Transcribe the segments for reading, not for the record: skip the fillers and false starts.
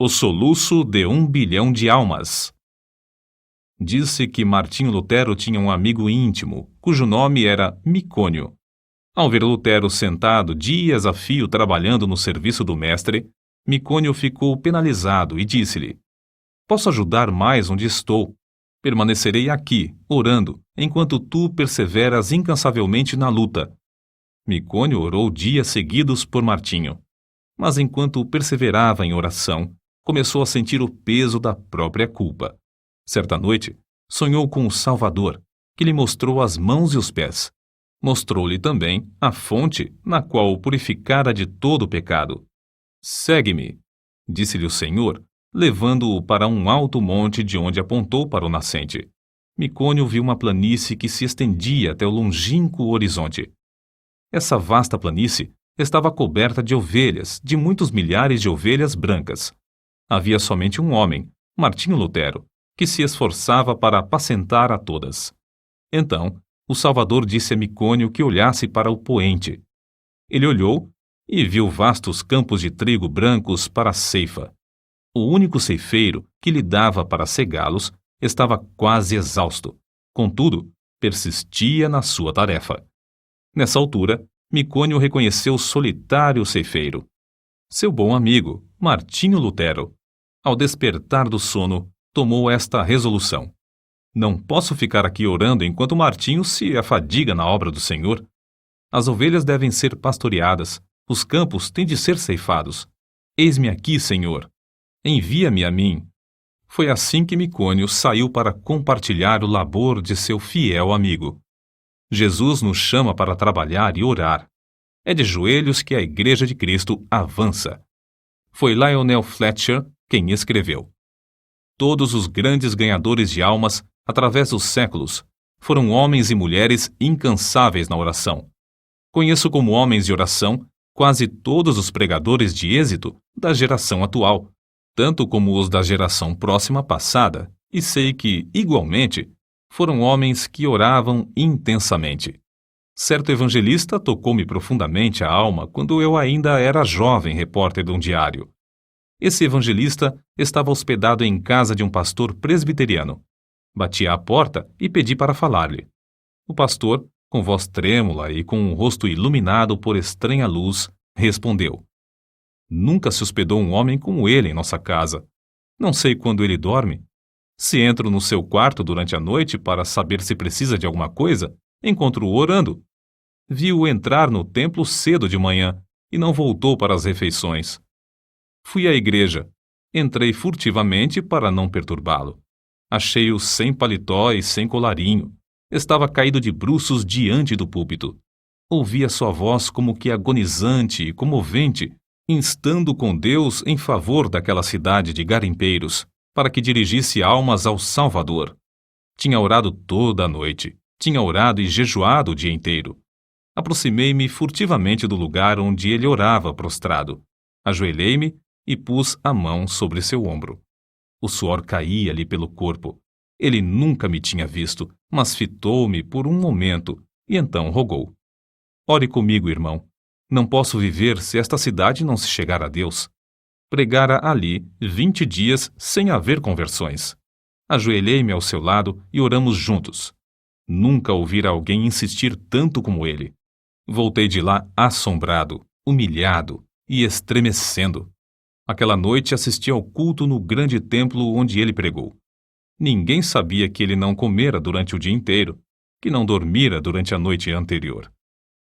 O soluço de 1 bilhão de almas. Disse que Martinho Lutero tinha um amigo íntimo, cujo nome era Micônio. Ao ver Lutero sentado dias a fio trabalhando no serviço do mestre, Micônio ficou penalizado e disse-lhe: "Posso ajudar mais onde estou. Permanecerei aqui, orando, enquanto tu perseveras incansavelmente na luta." Micônio orou dias seguidos por Martinho. Mas enquanto perseverava em oração, começou a sentir o peso da própria culpa. Certa noite, sonhou com o Salvador, que lhe mostrou as mãos e os pés. Mostrou-lhe também a fonte na qual o purificara de todo o pecado. "Segue-me", disse-lhe o Senhor, levando-o para um alto monte de onde apontou para o nascente. Micônio viu uma planície que se estendia até o longínquo horizonte. Essa vasta planície estava coberta de ovelhas, de muitos milhares de ovelhas brancas. Havia somente um homem, Martinho Lutero, que se esforçava para apacentar a todas. Então, o Salvador disse a Micônio que olhasse para o poente. Ele olhou e viu vastos campos de trigo brancos para a ceifa. O único ceifeiro que lhe dava para cegá-los estava quase exausto. Contudo, persistia na sua tarefa. Nessa altura, Micônio reconheceu o solitário ceifeiro, seu bom amigo, Martinho Lutero. Ao despertar do sono, tomou esta resolução: "Não posso ficar aqui orando enquanto Martinho se afadiga na obra do Senhor. As ovelhas devem ser pastoreadas, os campos têm de ser ceifados. Eis-me aqui, Senhor. Envia-me a mim." Foi assim que Micônio saiu para compartilhar o labor de seu fiel amigo. Jesus nos chama para trabalhar e orar. É de joelhos que a Igreja de Cristo avança. Foi Lionel Fletcher quem escreveu: "Todos os grandes ganhadores de almas, através dos séculos, foram homens e mulheres incansáveis na oração. Conheço como homens de oração quase todos os pregadores de êxito da geração atual, tanto como os da geração próxima passada, e sei que, igualmente, foram homens que oravam intensamente. Certo evangelista tocou-me profundamente a alma quando eu ainda era jovem repórter de um diário. Esse evangelista estava hospedado em casa de um pastor presbiteriano. Bati à porta e pedi para falar-lhe. O pastor, com voz trêmula e com o rosto iluminado por estranha luz, respondeu: "Nunca se hospedou um homem como ele em nossa casa. Não sei quando ele dorme. Se entro no seu quarto durante a noite para saber se precisa de alguma coisa, encontro-o orando. Vi-o entrar no templo cedo de manhã e não voltou para as refeições. Fui à igreja. Entrei furtivamente para não perturbá-lo. Achei-o sem paletó e sem colarinho. Estava caído de bruços diante do púlpito. Ouvi a sua voz como que agonizante e comovente, instando com Deus em favor daquela cidade de garimpeiros, para que dirigisse almas ao Salvador. Tinha orado toda a noite. Tinha orado e jejuado o dia inteiro. Aproximei-me furtivamente do lugar onde ele orava prostrado. Ajoelhei-me e pus a mão sobre seu ombro. O suor caía-lhe pelo corpo. Ele nunca me tinha visto, mas fitou-me por um momento e então rogou: "Ore comigo, irmão. Não posso viver se esta cidade não se chegar a Deus." Pregara ali 20 dias sem haver conversões. Ajoelhei-me ao seu lado e oramos juntos. Nunca ouvira alguém insistir tanto como ele. Voltei de lá assombrado, humilhado e estremecendo. Aquela noite assisti ao culto no grande templo onde ele pregou. Ninguém sabia que ele não comera durante o dia inteiro, que não dormira durante a noite anterior.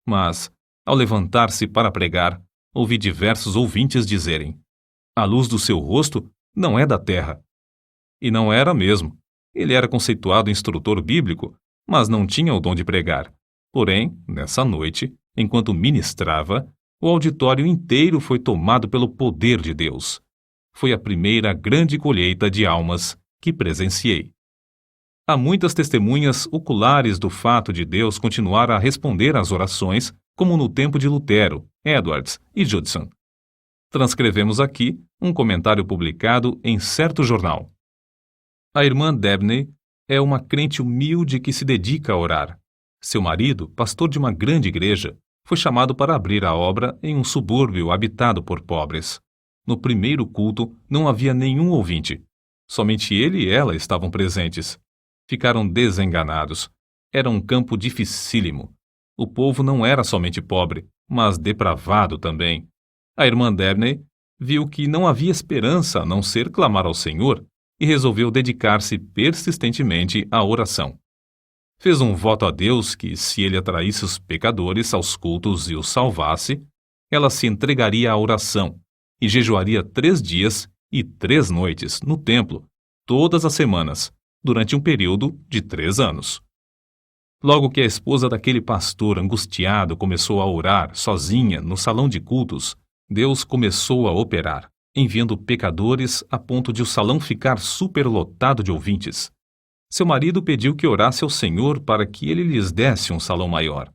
Mas, ao levantar-se para pregar, ouvi diversos ouvintes dizerem: "A luz do seu rosto não é da terra." E não era mesmo. Ele era conceituado instrutor bíblico, mas não tinha o dom de pregar. Porém, nessa noite, enquanto ministrava, o auditório inteiro foi tomado pelo poder de Deus. Foi a primeira grande colheita de almas que presenciei. Há muitas testemunhas oculares do fato de Deus continuar a responder às orações, como no tempo de Lutero, Edwards e Judson. Transcrevemos aqui um comentário publicado em certo jornal. A irmã Dabney é uma crente humilde que se dedica a orar. Seu marido, pastor de uma grande igreja, foi chamado para abrir a obra em um subúrbio habitado por pobres. No primeiro culto não havia nenhum ouvinte. Somente ele e ela estavam presentes. Ficaram desenganados. Era um campo dificílimo. O povo não era somente pobre, mas depravado também. A irmã Dabney viu que não havia esperança a não ser clamar ao Senhor e resolveu dedicar-se persistentemente à oração. Fez um voto a Deus que, se ele atraísse os pecadores aos cultos e os salvasse, ela se entregaria à oração e jejuaria 3 dias e 3 noites no templo, todas as semanas, durante um período de 3 anos. Logo que a esposa daquele pastor angustiado começou a orar sozinha no salão de cultos, Deus começou a operar, enviando pecadores a ponto de o salão ficar superlotado de ouvintes. Seu marido pediu que orasse ao Senhor para que ele lhes desse um salão maior.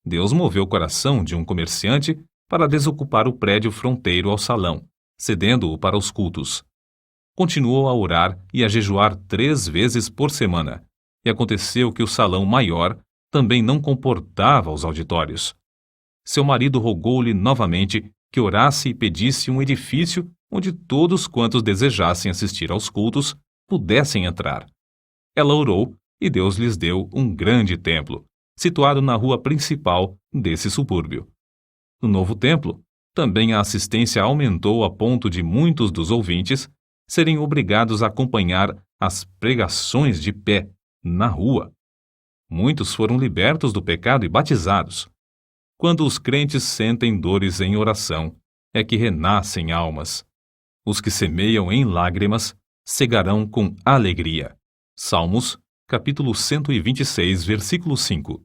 Deus moveu o coração de um comerciante para desocupar o prédio fronteiro ao salão, cedendo-o para os cultos. Continuou a orar e a jejuar 3 vezes por semana, e aconteceu que o salão maior também não comportava os auditórios. Seu marido rogou-lhe novamente que orasse e pedisse um edifício onde todos quantos desejassem assistir aos cultos pudessem entrar. Ela orou e Deus lhes deu um grande templo, situado na rua principal desse subúrbio. No novo templo, também a assistência aumentou a ponto de muitos dos ouvintes serem obrigados a acompanhar as pregações de pé, na rua. Muitos foram libertos do pecado e batizados. Quando os crentes sentem dores em oração, é que renascem almas. Os que semeiam em lágrimas cegarão com alegria. Salmos, capítulo 126, versículo 5.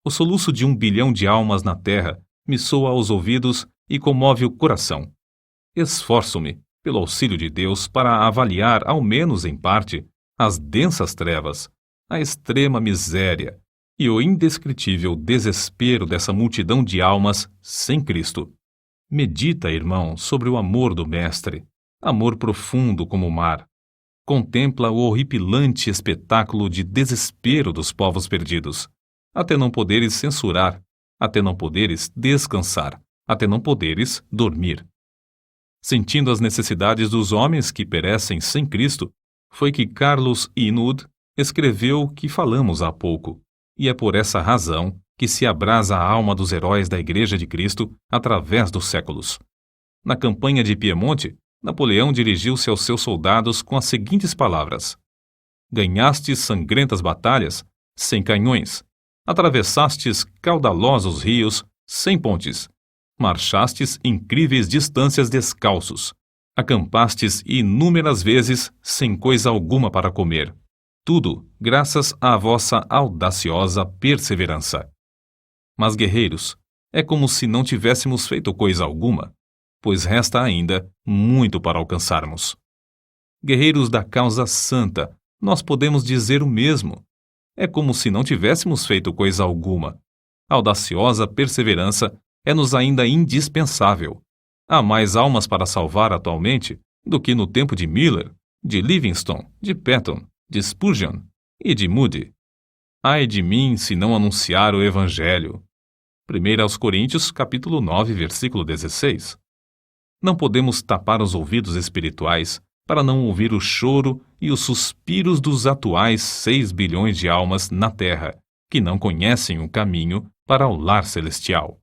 O soluço de 1 bilhão de almas na terra me soa aos ouvidos e comove o coração. Esforço-me, pelo auxílio de Deus, para avaliar, ao menos em parte, as densas trevas, a extrema miséria e o indescritível desespero dessa multidão de almas sem Cristo. Medita, irmão, sobre o amor do Mestre, amor profundo como o mar. Contempla o horripilante espetáculo de desespero dos povos perdidos, até não poderes censurar, até não poderes descansar, até não poderes dormir. Sentindo as necessidades dos homens que perecem sem Cristo, foi que Carlos Inwood escreveu o que falamos há pouco, e é por essa razão que se abrasa a alma dos heróis da Igreja de Cristo através dos séculos. Na campanha de Piemonte, Napoleão dirigiu-se aos seus soldados com as seguintes palavras: ganhastes sangrentas batalhas sem canhões, atravessastes caudalosos rios sem pontes, marchastes incríveis distâncias descalços, acampastes inúmeras vezes sem coisa alguma para comer. Tudo graças à vossa audaciosa perseverança. Mas, guerreiros, é como se não tivéssemos feito coisa alguma, pois resta ainda muito para alcançarmos. Guerreiros da causa santa, nós podemos dizer o mesmo. É como se não tivéssemos feito coisa alguma. A audaciosa perseverança é-nos ainda indispensável. Há mais almas para salvar atualmente do que no tempo de Miller, de Livingstone, de Patton, de Spurgeon e de Moody. Ai de mim se não anunciar o Evangelho. 1 Coríntios, capítulo 9, versículo 16. Não podemos tapar os ouvidos espirituais para não ouvir o choro e os suspiros dos atuais 6 bilhões de almas na Terra, que não conhecem o caminho para o lar celestial.